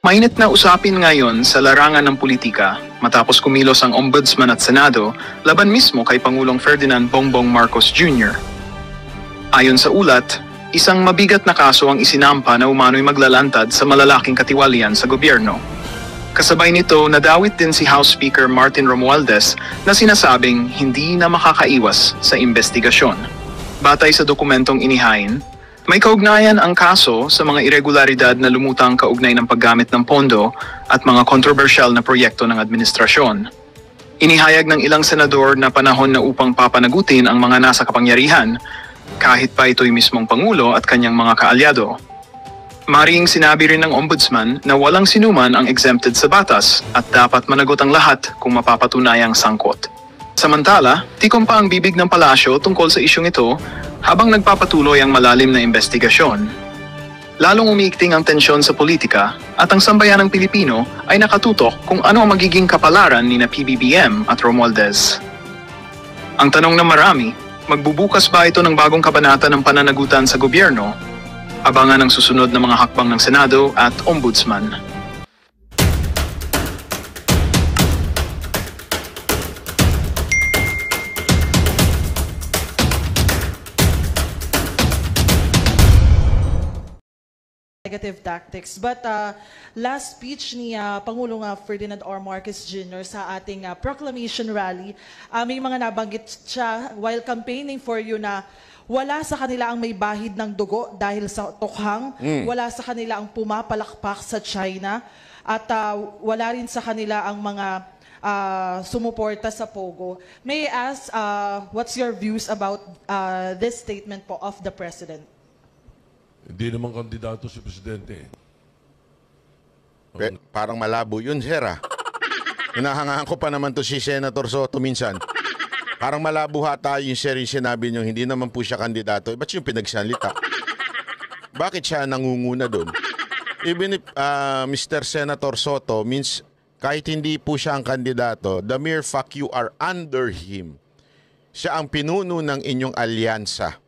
Mainit na usapin ngayon sa larangan ng politika matapos kumilos ang Ombudsman at Senado laban mismo kay Pangulong Ferdinand Bongbong Marcos Jr. Ayon sa ulat, isang mabigat na kaso ang isinampa na umano'y maglalantad sa malalaking katiwalian sa gobyerno. Kasabay nito, nadawit din si House Speaker Martin Romualdez na sinasabing hindi na makakaiwas sa investigasyon. Batay sa dokumentong inihain, may kaugnayan ang kaso sa mga irregularidad na lumutang kaugnay ng paggamit ng pondo at mga kontrobersyal na proyekto ng administrasyon. Inihayag ng ilang senador na panahon na upang papanagutin ang mga nasa kapangyarihan, kahit pa ito'y mismong Pangulo at kanyang mga kaalyado. Maring sinabi rin ng Ombudsman na walang sinuman ang exempted sa batas at dapat managot ang lahat kung mapapatunayang sangkot. Samantala, tikom pa ang bibig ng palasyo tungkol sa isyong ito habang nagpapatuloy ang malalim na investigasyon. Lalong umiikting ang tensyon sa politika at ang sambayanang Pilipino ay nakatutok kung ano ang magiging kapalaran ni PBBM at Romualdez. Ang tanong ng marami, magbubukas ba ito ng bagong kabanata ng pananagutan sa gobyerno? Abangan ang susunod na mga hakbang ng Senado at Ombudsman. Negative tactics. But last speech ni Pangulong Ferdinand R. Marcos Jr. sa ating proclamation rally, may mga nabanggit siya while campaigning for you na wala sa kanila ang may bahid ng dugo dahil sa tukhang, wala sa kanila ang pumapalakpak sa China, at wala rin sa kanila ang mga sumuporta sa Pogo. May I ask, what's your views about this statement po of the President? Hindi naman kandidato si Presidente. Parang malabo yun, sir. Hinahangaan ko pa naman to si Senator Soto minsan. Parang malabo hata yung sir yung sinabi niyo, hindi naman po siya kandidato. Ba't yung pinagsalita? Bakit siya nangunguna doon? Even if Mr. Senator Soto means kahit hindi po siya ang kandidato, the mere fact you are under him, siya ang pinuno ng inyong alyansa.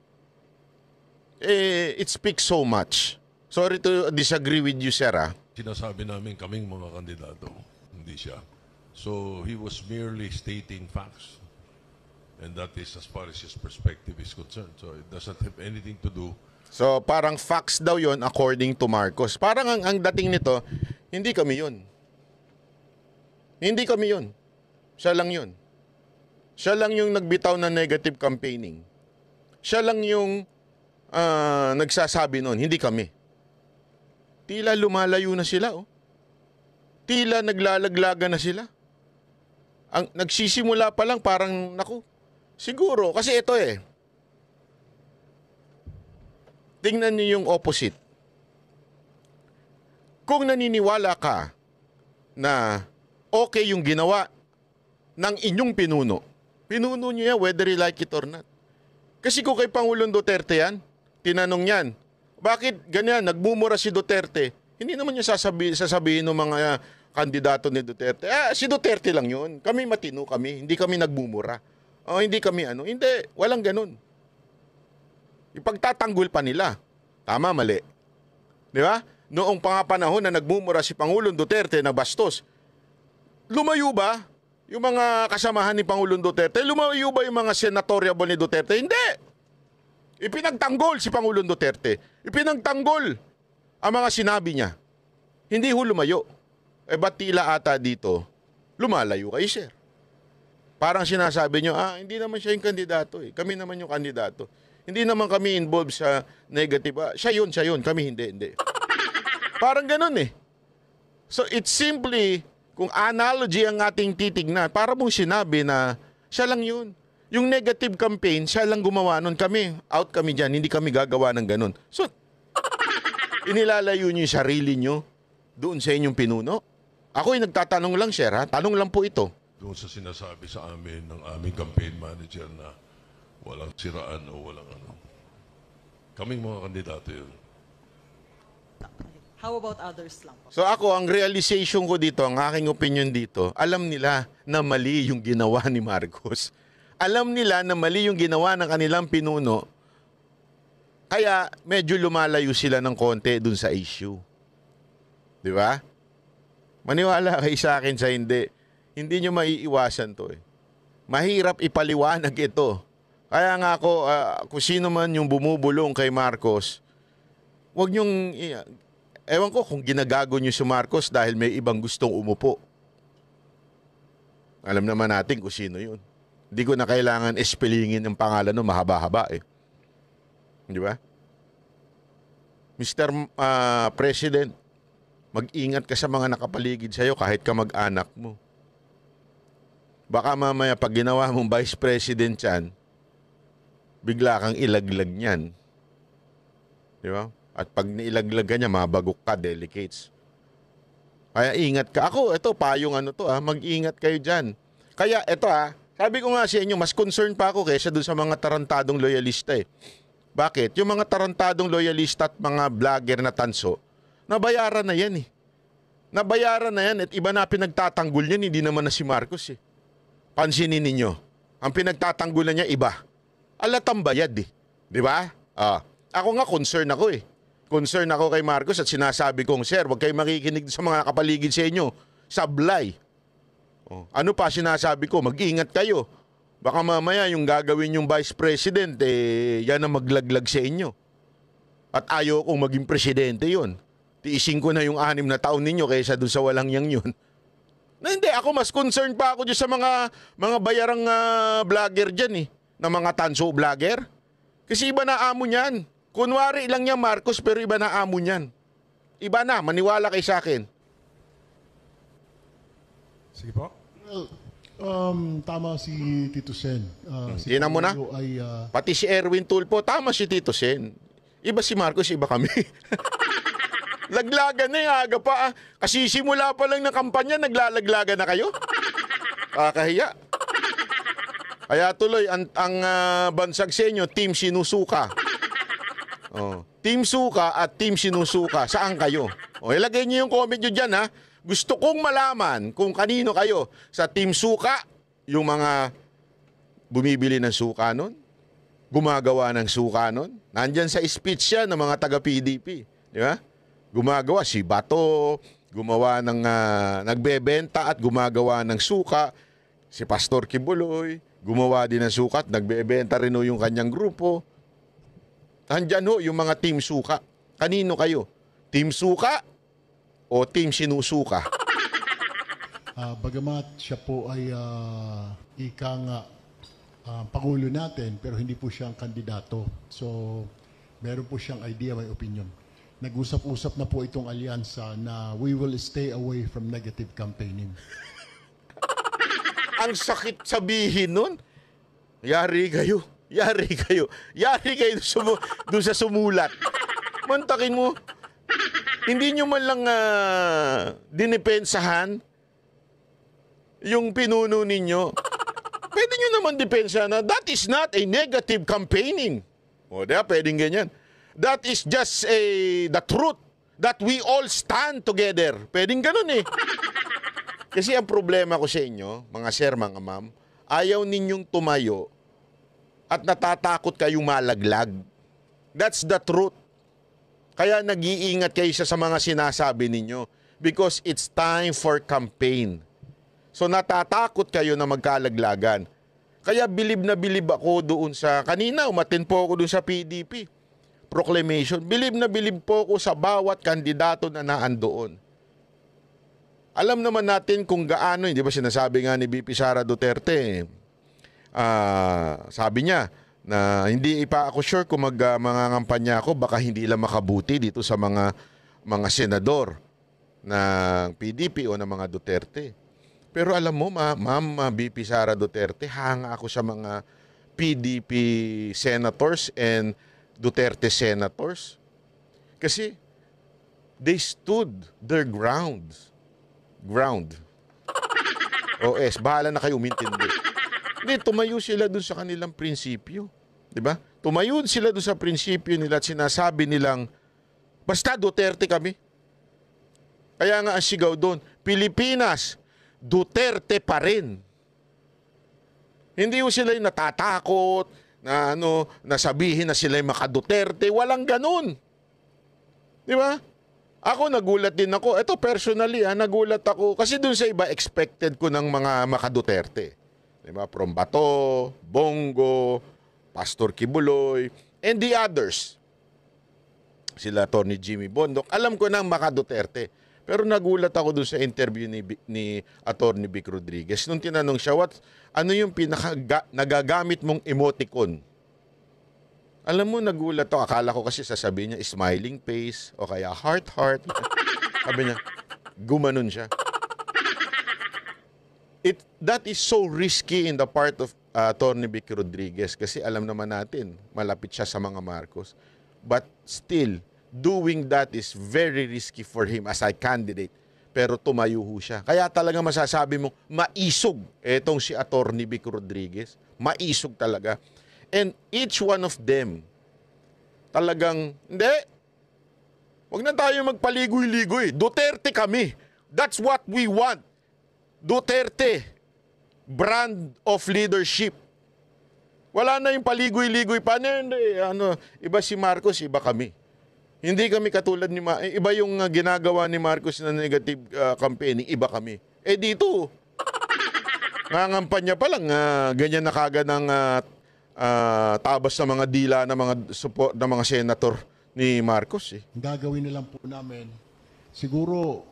It speaks so much. Sorry to disagree with you, sir. Sinasabi namin kaming mga kandidato, hindi siya. So he was merely stating facts. And that is as far as his perspective is concerned. So it doesn't have anything to do. So parang facts daw yon according to Marcos. Parang ang dating nito, hindi kami yun. Hindi kami yun. Siya lang yun. Siya lang yung nagbitaw ng negative campaigning. Siya lang yung nagsasabi noon, hindi kami. Tila lumalayo na sila, oh. Tila naglalaglaga na sila. Ang nagsisimula pa lang parang, naku, siguro, kasi ito tingnan niyo yung opposite. Kung naniniwala ka na okay yung ginawa ng inyong pinuno niyo yan whether you like it or not. Kasi kung kay Pangulong Duterte yan, tinanong yan, bakit ganyan, nagmumura si Duterte? Hindi naman niya sasabihin ng mga kandidato ni Duterte. Si Duterte lang yun. Kami matino kami. Hindi kami nagmumura. Hindi kami Hindi, walang ganun. Ipagtatanggol pa nila. Tama, mali. Di ba? Noong panahon na nagmumura si Pangulong Duterte na bastos, lumayo ba yung mga kasamahan ni Pangulong Duterte? Lumayo ba yung mga senatoriable ni Duterte? Hindi. Ipinagtanggol si Pangulong Duterte. Ipinagtanggol ang mga sinabi niya. Hindi lumayo. Ba't tila ata dito, lumalayo kayo, sir? Parang sinasabi niyo, hindi naman siya yung kandidato. Kami naman yung kandidato. Hindi naman kami involved sa negative. Siya yun. Kami hindi. Parang ganun So it's simply, kung analogy ang ating titignan, para mong sinabi na siya lang yun. Yung negative campaign, siya lang gumawa nun. Out kami dyan. Hindi kami gagawa ng ganun. So, inilalayo niyo yung sarili niyo doon sa inyong pinuno. Ako'y nagtatanong lang, sir, Tanong lang po ito. Doon sa sinasabi sa amin ng aming campaign manager na walang siraan o walang ano. Kaming mga kandidato yun. How about others lang po? So ako, ang realization ko dito, ang aking opinion dito, alam nila na mali yung ginawa ni Marcos. Alam nila na mali yung ginawa ng kanilang pinuno, kaya medyo lumalayo sila ng konti dun sa issue. Di ba? Maniwala kayo sa akin sa hindi. Hindi nyo maiiwasan to eh. Mahirap ipaliwanag ito. Kaya nga ako, kung sino man yung bumubulong kay Marcos, wag nyong, ewan ko kung ginagago nyo si Marcos dahil may ibang gustong umupo. Alam naman natin kung sino yun. Hindi ko na kailangan espelingin ng pangalan no, mahaba-haba eh. Di ba? Mr. President, mag-ingat ka sa mga nakapaligid sa'yo kahit ka mag-anak mo. Baka mamaya pag ginawa mong Vice President yan, bigla kang ilaglag niyan. Di ba? At pag niilaglag ka niya, mabagok ka, delicates. Kaya ingat ka. Ako, ito, payong ano to, mag-ingat kayo dyan. Kaya, ito sabi ko nga sa inyo, mas concerned pa ako kaysa dun sa mga tarantadong loyalista eh. Bakit? Yung mga tarantadong loyalista at mga vlogger na tanso, nabayaran na yan eh. Nabayaran na yan at iba na pinagtatanggol yan, hindi naman na si Marcos eh. Pansinin ninyo, ang pinagtatanggulan niya iba. Alatang bayad eh. Di ba? Ako nga concern ako eh. Concern ako kay Marcos at sinasabi kong, sir, huwag kayo makikinig sa mga nakapaligid sa inyo. Sablay. Ano pa sinasabi ko? Mag-ingat kayo. Baka mamaya yung gagawin yung Vice President, yan ang maglaglag sa inyo. At ayaw kong maging presidente yun. Tiisin ko na yung 6 na taon ninyo kaysa doon sa walang yang yun. Na hindi, ako mas concerned pa ako dyan sa mga bayarang vlogger dyan eh. Na mga tanso vlogger. Kasi iba na amo niyan. Kunwari lang niya Marcos pero iba na amo niyan. Iba na, maniwala kay sa akin. Sige po. Well, tama si Tito Sen. Tingnan mo na. Pati si Erwin Tulfo, tama si Tito Sen. Iba si Marcos, iba kami. Laglagan na yung aga pa. Kasi simula pa lang ng kampanya, naglalaglagan na kayo. Kakahiya. Kaya tuloy, ang bansag sa inyo, Team Sinusuka. Team Suka at Team Sinusuka. Saan kayo? Ilagay niyo yung comment nyo dyan ha. Gusto kong malaman kung kanino kayo. Sa Team Suka, yung mga bumibili ng suka nun, gumagawa ng suka nun. Nandyan sa speech yan ng mga taga-PDP. Di ba? Gumagawa si Bato, gumawa ng nagbebenta at gumagawa ng suka. Si Pastor Kibuloy, gumawa din ng suka at nagbebenta rin yung kanyang grupo. Nandyan yung mga Team Suka. Kanino kayo? Team Suka o Team Sinusuka? Bagamat siya po ay Pangulo natin, pero hindi po siya ang kandidato. So, meron po siyang idea, may opinion. Nag-usap-usap na po itong alyansa na we will stay away from negative campaigning. Ang sakit sabihin nun. Yari kayo. Yari kayo. Yari kayo doon sa sumulat. Mantakin mo. Hindi nyo man lang dinipensahan yung pinuno ninyo. Pwede nyo naman depensa na that is not a negative campaigning. O, diba? Pwedeng ganyan. That is just the truth that we all stand together. Pwedeng ganun eh. Kasi ang problema ko sa inyo, mga sir, mga ma'am, ayaw ninyong tumayo at natatakot kayong malaglag. That's the truth. Kaya nag-iingat kayo sa mga sinasabi ninyo because it's time for campaign. So natatakot kayo na magkalaglagan. Kaya bilib na bilib ako doon sa, kanina umatin po ako doon sa PDP proclamation. Bilib na bilib po ako sa bawat kandidato na naandoon. Alam naman natin kung gaano, hindi ba sinasabi nga ni VP Sara Duterte, sabi niya na hindi pa ako sure kung mangangampanya ako, baka hindi lang makabuti dito sa mga senador ng PDP o ng mga Duterte. Pero alam mo, Ma'am VP Sara Duterte, hanga ako sa mga PDP senators and Duterte senators. Kasi they stood their ground. OS, bahala na kayo umintindi. Hindi, tumayo sila dun sa kanilang prinsipyo. Diba? Tumayo sila dun sa prinsipyo nila at sinasabi nilang, basta Duterte kami. Kaya nga ang sigaw doon, Pilipinas, Duterte pa rin. Hindi sila yung natatakot, na nasabihin na sila yung maka-Duterte. Walang ganun. Diba? Ako nagulat din ako. Ito personally, nagulat ako. Kasi dun sa iba, expected ko ng mga maka-Duterte. Diba? From Bato, Bongo, Pastor Kibuloy, and the others. Sila Atty. Jimmy Bondoc. Alam ko ng maka-Duterte. Pero nagulat ako dun sa interview ni Atty. Vic Rodriguez. Nung tinanong siya, ano yung nagagamit mong emoticon? Alam mo, nagulat ako. Akala ko kasi sasabihin niya, smiling face, o kaya heart. Sabi niya, gumanon siya. That is so risky in the part of Atty. Vic Rodriguez kasi alam naman natin, malapit siya sa mga Marcos. But still, doing that is very risky for him as a candidate. Pero tumayo ho siya. Kaya talaga masasabi mo, maisog etong si Atty. Vic Rodriguez. Maisog talaga. And each one of them, talagang, hindi, wag na tayo magpaligoy-ligoy. Duterte kami. That's what we want. Duterte, brand of leadership. Wala na yung paligoy-ligoy pa. Iba si Marcos, iba kami. Hindi kami katulad ni iba yung ginagawa ni Marcos na negative campaigning, iba kami. Dito, nangangampanya pa lang, ganyan na kagad ng tabas sa mga dila ng mga support ng mga senator ni Marcos. Ang gagawin na lang po namin, siguro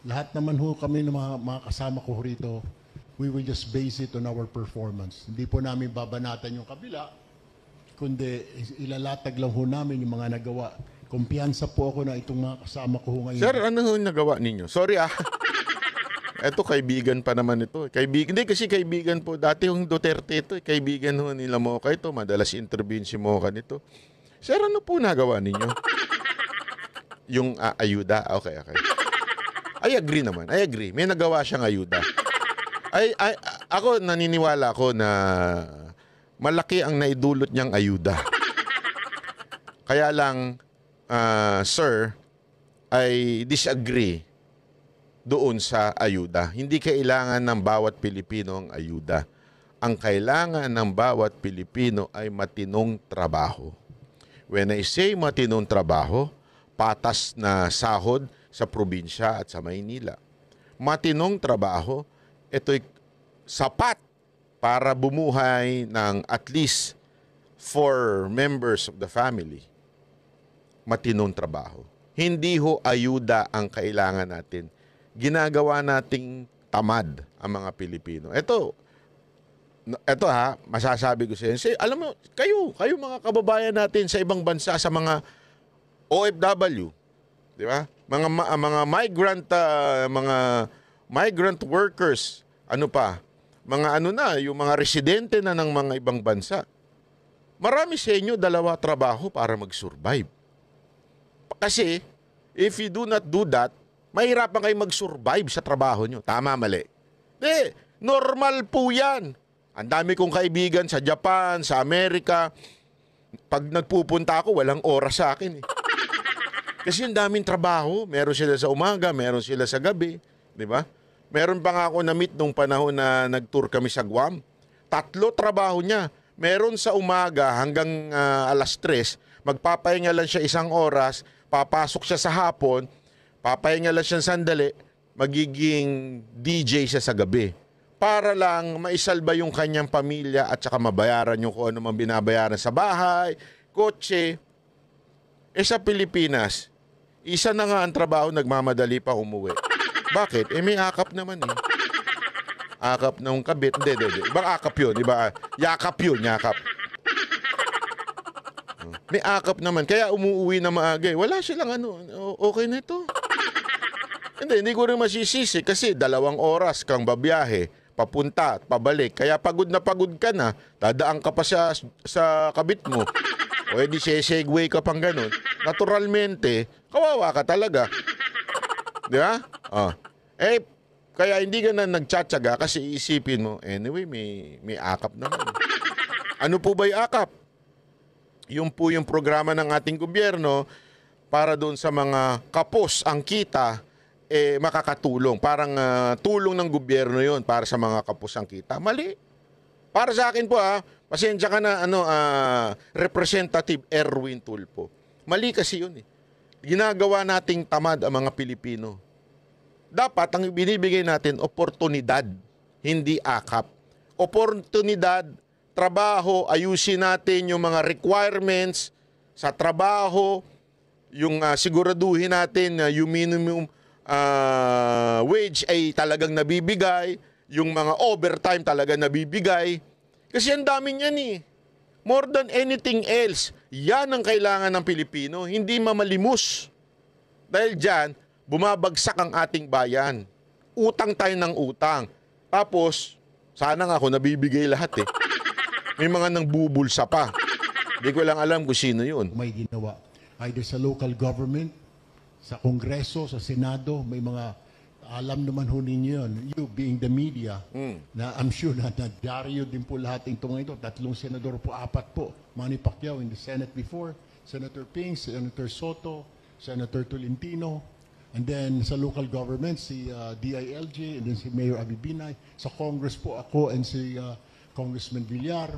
lahat naman ho kami ng mga kasama ko rito, we will just base it on our performance. Hindi po namin babanatan yung kabila, kundi ilalatag lang ho namin yung mga nagawa. Kumpiyansa po ako na itong mga kasama ko ho ngayon. Sir, ano ho yung nagawa ninyo? Sorry Eto, kaibigan pa naman ito. Hindi kasi kaibigan po. Dati yung Duterte ito. Kaibigan ho nila Mocha ito. Madalas intervene si Mocha nito. Sir, ano po nagawa ninyo? Yung ayuda? Okay. I agree naman. I agree. May nagawa siyang ayuda. Ako naniniwala ko na malaki ang naidulot niyang ayuda. Kaya lang, sir, I disagree doon sa ayuda. Hindi kailangan ng bawat Pilipino ang ayuda. Ang kailangan ng bawat Pilipino ay matinong trabaho. When I say matinong trabaho, patas na sahod sa probinsya at sa Maynila. Matinong trabaho, ito'y sapat para bumuhay ng at least 4 members of the family. Matinong trabaho. Hindi ho ayuda ang kailangan natin. Ginagawa nating tamad ang mga Pilipino. Ito masasabi ko sa inyo. Alam mo, kayo mga kababayan natin sa ibang bansa, sa mga OFW, di ba? Mga migrant workers, yung mga residente na ng mga ibang bansa. Marami sa inyo 2 trabaho para mag-survive. Kasi if you do not do that, mahirapan kayo mag-survive sa trabaho nyo. Tama, mali? Normal po yan. Ang dami kong kaibigan sa Japan, sa Amerika. Pag nagpupunta ako, walang oras sa akin. Kasi ang daming trabaho. Meron sila sa umaga, meron sila sa gabi. Di ba? Meron pa nga ako na-meet nung panahon na nag-tour kami sa Guam. 3 trabaho niya. Meron sa umaga hanggang 3:00. Magpapahinga lang siya 1 oras. Papasok siya sa hapon. Papahinga lang siya sandali, magiging DJ siya sa gabi. Para lang maisalba yung kanyang pamilya at saka mabayaran yung kung ano mang binabayaran sa bahay, kotse. Sa Pilipinas, isa na nga ang trabaho, nagmamadali pa umuwi. Bakit? May akap naman eh. Akap ng kabit. Hindi. Ibang akap yun, diba? Yakap yun, yakap. May akap naman, kaya umuwi na maaga. Wala silang okay na ito. Hindi ko rin masisisi kasi 2 oras kang babiyahe, papunta at pabalik. Kaya pagod na pagod ka na, dadaan ka pa sa kabit mo. O edi segway ka pang ganun. Naturalmente, kawawa ka talaga. Di ba? Kaya hindi ka na nagtsatsaga kasi iisipin mo, anyway, may akap naman. Ano po ba yung akap? Yung po yung programa ng ating gobyerno para doon sa mga kapos ang kita, makakatulong. Parang tulong ng gobyerno yon para sa mga kapos ang kita. Mali. Para sa akin po pasensya ka na Representative Erwin Tulfo. Mali kasi yun eh. ginagawa nating tamad ang mga Pilipino. Dapat ang binibigay natin, oportunidad, hindi akap. Oportunidad, trabaho, ayusin natin yung mga requirements sa trabaho, yung siguraduhin natin na yung minimum wage ay talagang nabibigay, yung mga overtime talaga nabibigay. Kasi ang dami niyan eh. More than anything else, yan ang kailangan ng Pilipino, hindi mamalimos. Dahil dyan, bumabagsak ang ating bayan. Utang tayo ng utang. Tapos, sana nga ako nabibigay lahat eh. May mga nang bubulsa pa. Hindi ko lang alam kung sino yun. May ginawa. Either sa local government, sa Kongreso, sa Senado, may mga alam naman ho ninyo yun. You being the media, na I'm sure na nadyaryo din po lahat itong ito. 3 senador po, 4 po. Manny Pacquiao in the Senate before, Senator Ping, Senator Soto, Senator Tolentino, and then sa local government, si DILG, and then si Mayor Abibinay. Sa Congress po ako and si Congressman Villar.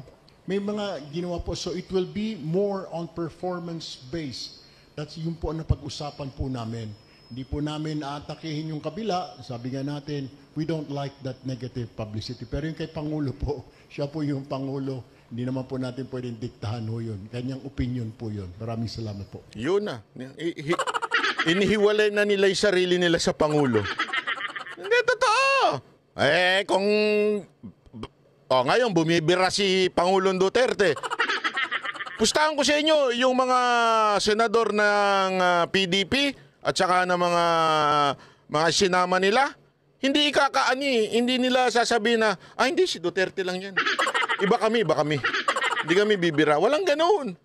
May mga ginawa po. So it will be more on performance-based. That's yung po ang napag-usapan po namin. Hindi po namin aatakihin yung kabila. Sabi nga natin, we don't like that negative publicity. Pero yung kay Pangulo po, siya po yung Pangulo. Hindi naman po natin pwedeng diktahan ho yun. Kanyang opinion po yun. Maraming salamat po. Yun na. Inihiwalay na nila yung sarili nila sa Pangulo. Hindi, totoo. Kung... ngayon, bumibira si Pangulong Duterte. Pustahan ko sa inyo yung mga senador ng PDP at saka ng mga sinama nila. Hindi ikakaani, hindi nila sasabihin na, hindi, si Duterte lang yan. Iba kami. Hindi kami bibira. Walang ganoon.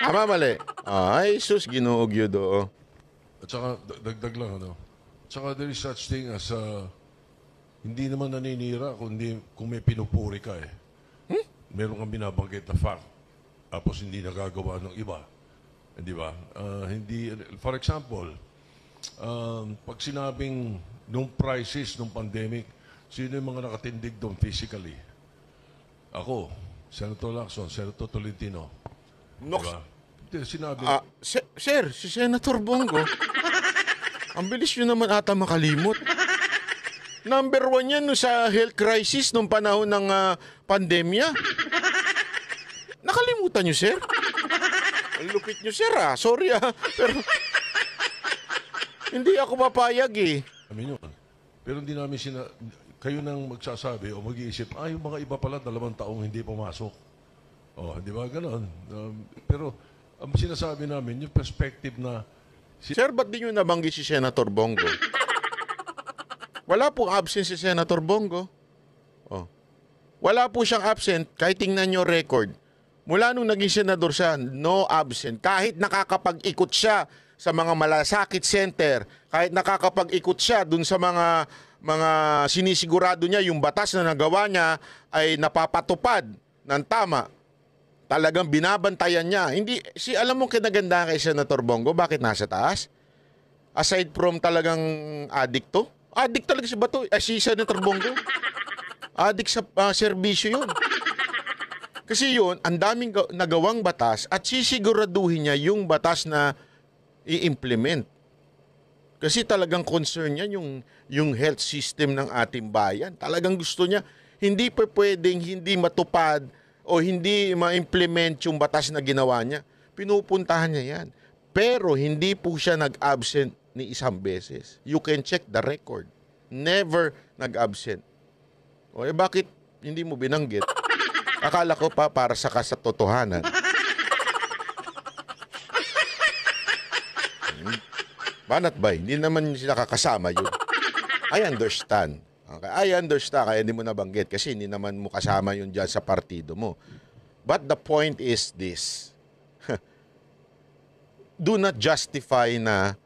Tama, mali. Ay, sus, ginuog yun do. At saka, dagdag lang, ano? At saka there is such thing as, hindi naman naninira kung may pinupuri ka eh. Meron kang binabanggit na fact. Tapos hindi nagagawa ng iba. Di ba? Hindi, for example, pag sinabing nung crisis, nung pandemic, sino yung mga nakatindig doon physically? Ako, Senator Lacson, Senator Tolentino. Diba? Sinabi... Sir, si Senator Bongo, ang bilis nyo naman ata makalimot. Number 1 yan no, sa health crisis nung panahon ng pandemya. Nakalimutan nyo, sir? Ang lupit nyo, sir, Sorry, Pero, hindi ako papayag, eh. Amin yun. Pero hindi namin kayo nang magsasabi o mag-iisip, yung mga iba pala 2 taong hindi pumasok. Di ba? Ganon. Pero, ang sinasabi namin, yung perspective na... Sir, ba't di nyo nabanggit si Senator Bongo? Wala pong absent si Senator Bongo. Wala po siyang absent, kahit tingnan nyo record. Mula nung naging senador siya, no absent. Kahit nakakapag-ikot siya sa mga malasakit center, kahit nakakapag-ikot siya dun sa mga sinisigurado niya, yung batas na nagawa niya ay napapatupad ng tama. Talagang binabantayan niya. Alam mo kinaganda kay Senator Bongo, bakit nasa taas? Aside from talagang adikto, adik talaga si Bato. Si Senator Bongo. Adik sa serbisyo yun. Kasi yun, ang daming nagawang batas at sisiguraduhin niya yung batas na i-implement. Kasi talagang concern niya yung health system ng ating bayan. Talagang gusto niya, hindi pa pwedeng hindi matupad o hindi ma-implement yung batas na ginawa niya. Pinupuntahan niya yan. Pero hindi po siya nag-absent ni isang beses. You can check the record. Never nag-absent. Bakit hindi mo binanggit? Akala ko pa para sa kasatotohanan. Banat ba? Hindi naman sila kakasama yun. I understand. Okay? I understand. Kaya hindi mo nabanggit kasi hindi naman mo kasama yun dyan sa partido mo. But the point is this. Do not justify na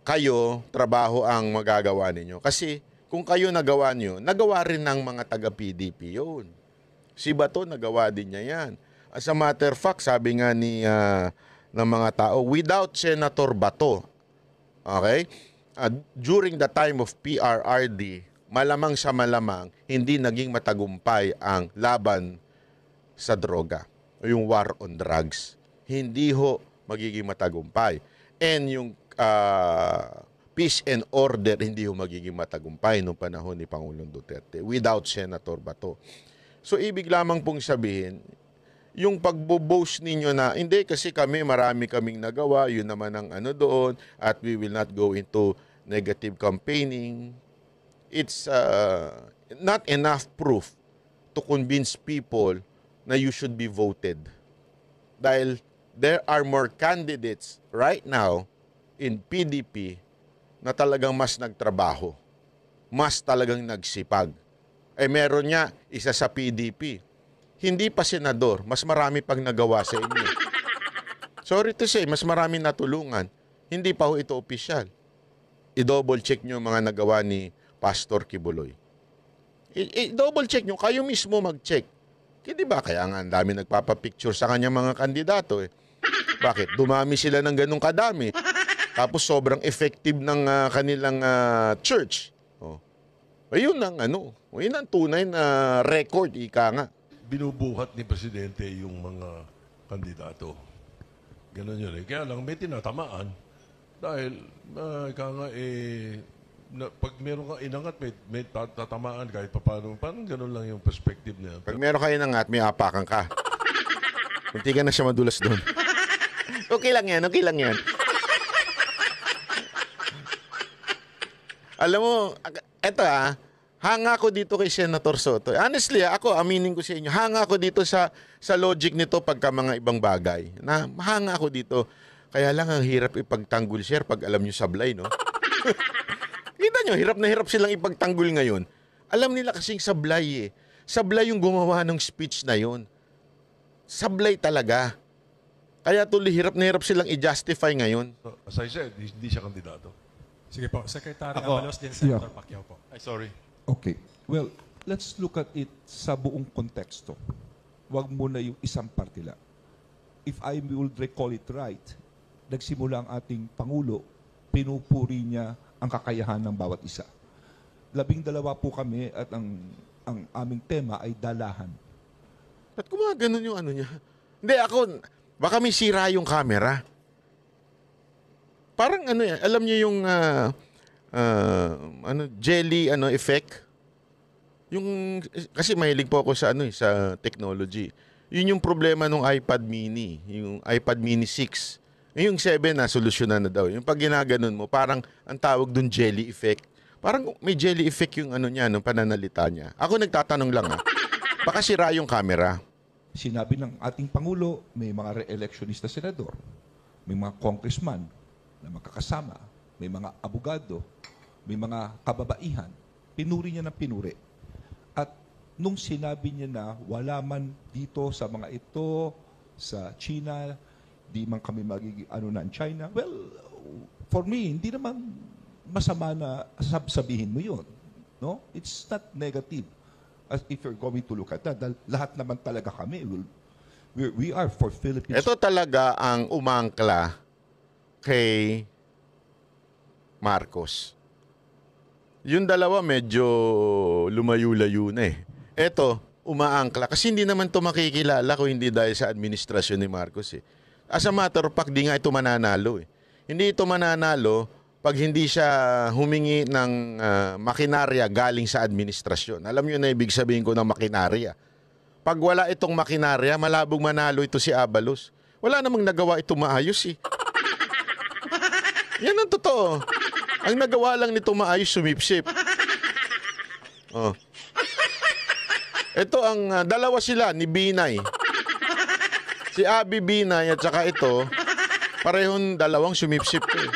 kayo, trabaho ang magagawa ninyo. Kasi kung kayo nagawa nyo, nagawa rin ng mga taga-PDP yun. Si Bato, nagawa din niya yan. As a matter of fact, sabi nga ng mga tao, without Senator Bato, okay, during the time of PRRD, malamang sa malamang, hindi naging matagumpay ang laban sa droga, o yung war on drugs. Hindi ho magiging matagumpay. and yung peace and order hindi yung magiging matagumpay noong panahon ni Pangulong Duterte without Senator Bato. So ibig lamang pong sabihin, yung pagbo-boast ninyo na hindi kasi marami kaming nagawa, yun naman ang ano doon, at we will not go into negative campaigning. It's not enough proof to convince people na you should be voted. Dahil there are more candidates right now in PDP na talagang mas nagtrabaho, mas talagang nagsipag. Meron niya isa sa PDP. Hindi pa senador, mas marami pang nagawa sa inyo. Sorry to say, mas marami natulungan. Hindi pa ho ito opisyal. I-double check nyo mga nagawa ni Pastor Kibuloy. I-double check nyo, kayo mismo mag-check. Di ba? Kaya nga ang dami nagpapapicture sa kanya mga kandidato. Bakit? Dumami sila ng ganung kadami. Tapos sobrang effective ng kanilang church. Ayun ang yun ang tunay na record, ika nga. Binubuhat ni Presidente yung mga kandidato. Ganon yun eh. Kaya lang may tinatamaan. Dahil, ika nga pag meron ka inangat, may tatamaan kahit paano. Parang ganon lang yung perspective niya. Pag meron ka inangat, may apakan ka. Kunti ka na siya madulas doon. Okay lang yan, okay lang yan. Alam mo, eto hanga ko dito kay Senator Soto. Honestly, ako, aminin ko sa inyo, hanga ko dito sa logic nito pagka mga ibang bagay. Hanga ako dito. Kaya lang ang hirap ipagtanggol, sir, pag alam nyo sablay, no? Kita nyo, hirap na hirap silang ipagtanggol ngayon. Alam nila kasing sablay eh. Sablay yung gumawa ng speech na yon. Sablay talaga. Kaya tuloy, hirap na hirap silang i-justify ngayon. As I said, hindi siya kandidato. Sige po, Secretary Abalos din, Senator Pacquiao po. Ay, sorry. Okay. Well, let's look at it sa buong konteksto. Huwag muna yung isang parte lang. If I will recall it right, nagsimula ang ating Pangulo, pinupuri niya ang kakayahan ng bawat isa. 12 po kami at ang aming tema ay dalahan. Ba't gumaganon yung niya? Hindi, ako, baka may sira yung camera. Parang yan, alam niyo yung jelly effect. Yung kasi mahilig po ako sa sa technology. Yun yung problema ng iPad Mini, yung iPad Mini 6. Yung 7 na solusyonan na daw. Yung pag ginaganon mo, parang ang tawag doon jelly effect. Parang may jelly effect yung niya, nung pananalita niya. Ako nagtatanong lang baka sira yung camera. Sinabi ng ating Pangulo, may mga re-electionista senador, may mga congressman na magkakasama, may mga abogado, may mga kababaihan. Pinuri niya ng pinuri. At nung sinabi niya na wala man dito sa mga ito, sa China, di man kami magiging ng China, well, for me, hindi naman masama na sabihin mo yun. No? It's not negative. As if you're going to look at that, dahil lahat naman talaga kami, we are for Philippines. Ito talaga ang umangkla kay Marcos. Yung dalawa medyo lumayo-layo na eh. Ito, umaangkla. Kasi hindi naman ito makikilala kung hindi dahil sa administrasyon ni Marcos eh. As a matter of fact, di nga ito mananalo eh. Hindi ito mananalo pag hindi siya humingi ng makinarya galing sa administrasyon. Alam niyo na ibig sabihin ko ng makinarya. Pag wala itong makinarya, malabong manalo ito si Abalos. Wala namang nagawa ito maayos eh. Yan ang totoo. Ang nagawa lang nito maayos, sumipsip. Ito ang dalawa sila ni Binay. Si Abby Binay at saka ito, parehong dalawang sumipsip eh.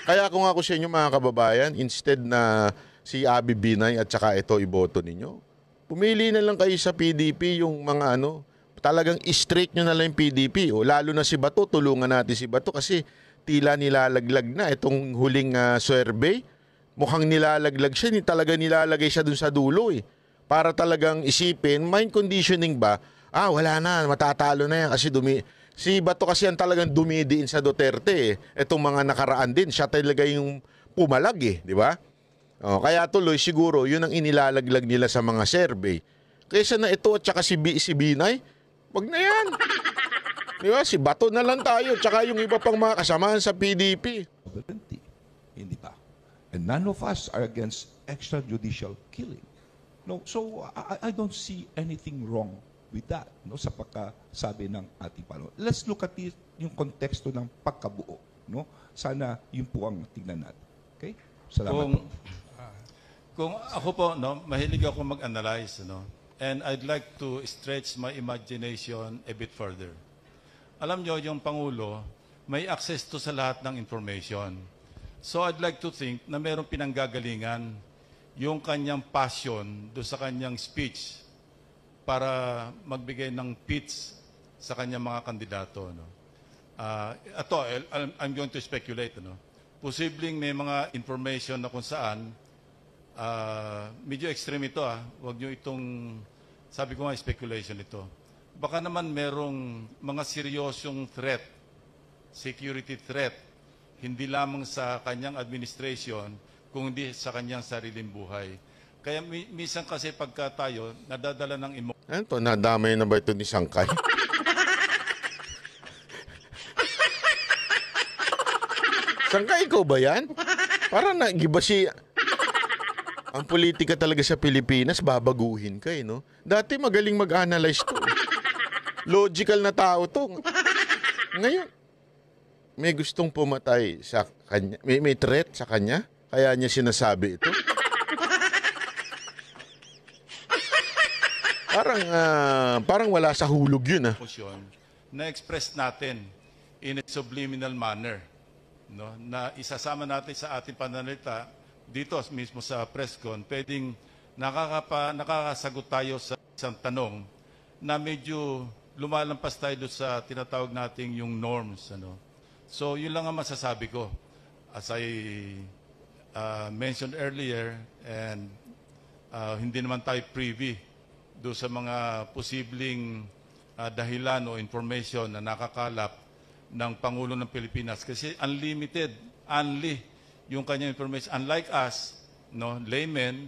Kaya kung ako sa inyo mga kababayan, instead na si Abby Binay at saka ito iboto ninyo, pumili na lang kayo sa PDP yung mga talagang straight nyo na lang yung PDP. O, lalo na si Bato, tulungan natin si Bato kasi tila nilalaglag na itong huling survey. Mukhang nilalaglag siya, talaga nilalagay siya dun sa dulo eh. Para talagang isipin, mind conditioning ba, wala na, matatalo na yan kasi si Bato kasi ang talagang dumidiin sa Duterte eh. Itong mga nakaraan din, siya talaga yung pumalag eh, di ba? Kaya tuloy siguro, yun ang inilalaglag nila sa mga survey. Kaysa na ito at saka si Binay, wag na yan. Di ba? Si Bato na lang tayo, tsaka yung iba pang mga kasamahan sa PDP. sovereignty. Hindi ba? And none of us are against extrajudicial killing. No, so I don't see anything wrong with that, no, sa pagkasabi ng ating Pangulo. Let's look at yung konteksto ng pagkabuo, no? Sana yun po ang tingnan natin. Okay? Salamat po. Kung ako po, no, mahilig ako mag-analyze, no? And I'd like to stretch my imagination a bit further. Alam nyo, yung Pangulo, may access to sa lahat ng information. So I'd like to think na mayroong pinanggagalingan yung kanyang passion do sa kanyang speech para magbigay ng pitch sa kanyang mga kandidato. No? I'm going to speculate. No? Posibleng may mga information na kung saan medyo extreme ito. Huwag nyo itong, sabi ko nga, speculation ito. Baka naman merong mga seryosyong threat, security threat, hindi lamang sa kanyang administration, kundi sa kanyang sariling buhay. Kaya minsan kasi pagka tayo nadadala ng Ano to? Nadamay na ba ito ni Sangkay? Sangkay, ikaw ba yan? Parang nagiba si... Ang politika talaga sa Pilipinas, babaguhin ka, no? Dati magaling mag-analyze to. Logical na tao to. Ngayon, may gustong pumatay sa kanya. May threat sa kanya. Kaya niya sinasabi ito. Parang wala sa hulog yun, emotion na-express natin in a subliminal manner. No? Na isasama natin sa ating pananalita dito mismo sa presscon, pwedeng nakakasagot tayo sa isang tanong na medyo lumalampas tayo doon sa tinatawag nating yung norms. Ano? So, yun lang ang masasabi ko. As I mentioned earlier, and hindi naman tayo privy doon sa mga posibleng dahilan o information na nakakalap ng Pangulo ng Pilipinas. Kasi unlimited, yung kanyang information. Unlike us, no, laymen,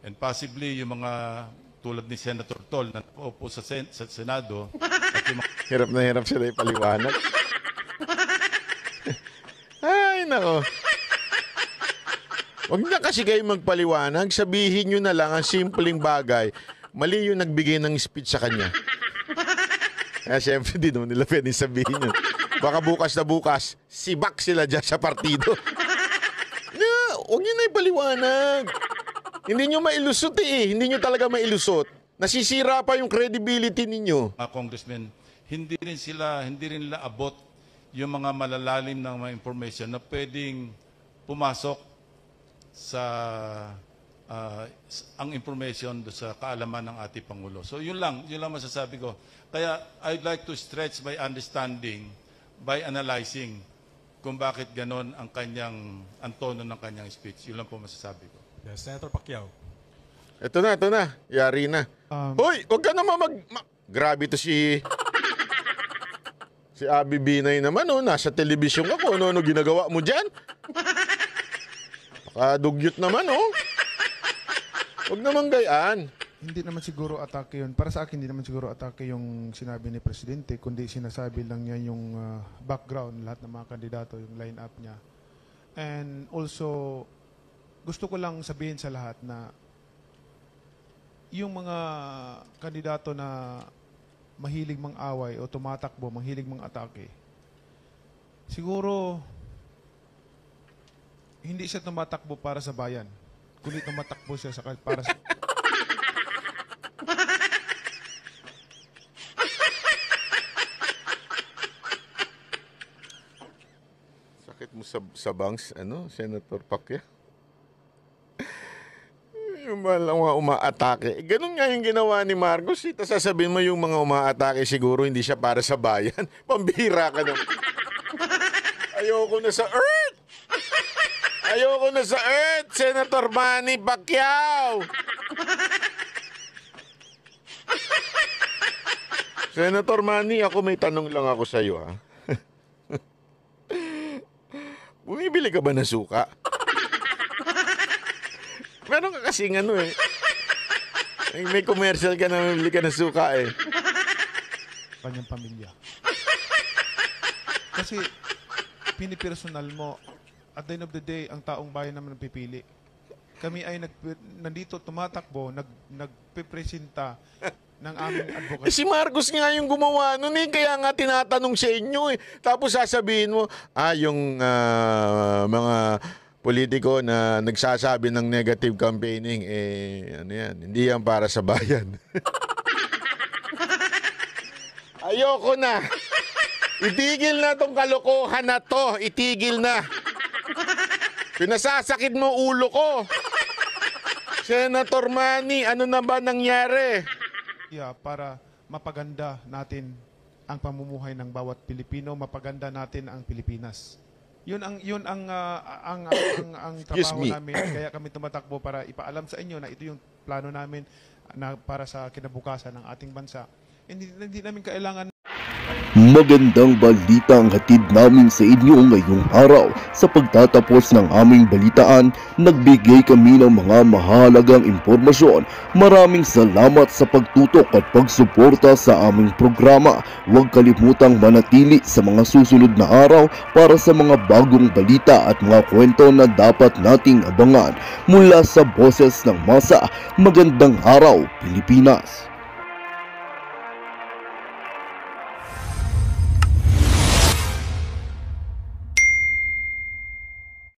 and possibly yung mga tulad ni Senator Tol na naupo sa Senado. At yung Hirap na hirap sila ipaliwanag. Ay, nako. Huwag na kasi kayo magpaliwanag. Sabihin nyo na lang ang simpleng bagay. Mali yung nagbigay ng speech sa kanya. Kaya syempre, di naman nila pwedeng sabihin yun. Baka bukas na bukas, sibak sila dyan sa partido. Huwag nyo na ipaliwanag. Hindi nyo mailusot Hindi nyo talaga mailusot. Nasisira pa yung credibility ninyo. Congressman, hindi rin nila abot yung mga malalalim ng mga information na pwedeng pumasok sa ang information do sa kaalaman ng ating Pangulo. So yun lang masasabi ko. Kaya I'd like to stretch my understanding by analyzing kung bakit ganon ang tono ng kanyang speech. Yun lang po masasabi ko. Yes, Senator Pacquiao. Ito na. Yari na. Hoy, huwag ka naman grabe to si Abby Binay naman, nasa telebisyon ako. Ano ginagawa mo dyan? Pakadugyot naman, Huwag naman gayaan. Hindi naman siguro atake yun. Para sa akin, hindi naman siguro atake yung sinabi ni Presidente, kundi sinasabi lang niya yung background, lahat ng mga kandidato, yung line-up niya. And also, gusto ko lang sabihin sa lahat na yung mga kandidato na mahilig mang-away o tumatakbo, mahilig mang-atake, siguro, hindi siya tumatakbo para sa bayan, kundi tumatakbo siya para sa... Sakit mo sa bangs, Senator Pacquiao? Yung mga umaatake. Ganun nga yung ginawa ni Marcos. Tapos sasabihin mo yung mga umaatake siguro hindi siya para sa bayan. Pambihira ka naman. Ayoko na sa Earth! Ayoko na sa Earth, Senator Manny Pacquiao! Senator Manny, ako may tanong lang ako sa iyo, ha? Bumibili ka ba ng suka? Meron ka kasing May commercial ka na bumibili ka ng suka, Kanyang pamilya. Kasi pinipersonal mo. At the end of the day, ang taong bayan naman ang pipili. Kami ay nandito tumatakbo, nagpipresenta ng aming advocacy. Si Marcos nga yung gumawa nun eh, kaya nga tinatanong sa inyo eh. Tapos sasabihin mo, yung mga politiko na nagsasabi ng negative campaigning, ano yan, hindi yan para sa bayan. Ayoko na. Itigil na tong kalokohan na to. Itigil na. Pinasasakit mo ulo ko. Senator Manny, ano na ba nangyari? Para mapaganda natin ang pamumuhay ng bawat Pilipino, mapaganda natin ang Pilipinas. Yun ang trabaho namin. Kaya kami tumatakbo para ipaalam sa inyo na ito yung plano namin na para sa kinabukasan ng ating bansa. Hindi namin kailangan. Magandang balita ang hatid namin sa inyo ngayong araw. Sa pagtatapos ng aming balitaan, nagbigay kami ng mga mahalagang impormasyon. Maraming salamat sa pagtutok at pagsuporta sa aming programa. Huwag kalimutang manatili sa mga susunod na araw para sa mga bagong balita at mga kwento na dapat nating abangan. Mula sa Boses ng Masa, magandang araw, Pilipinas!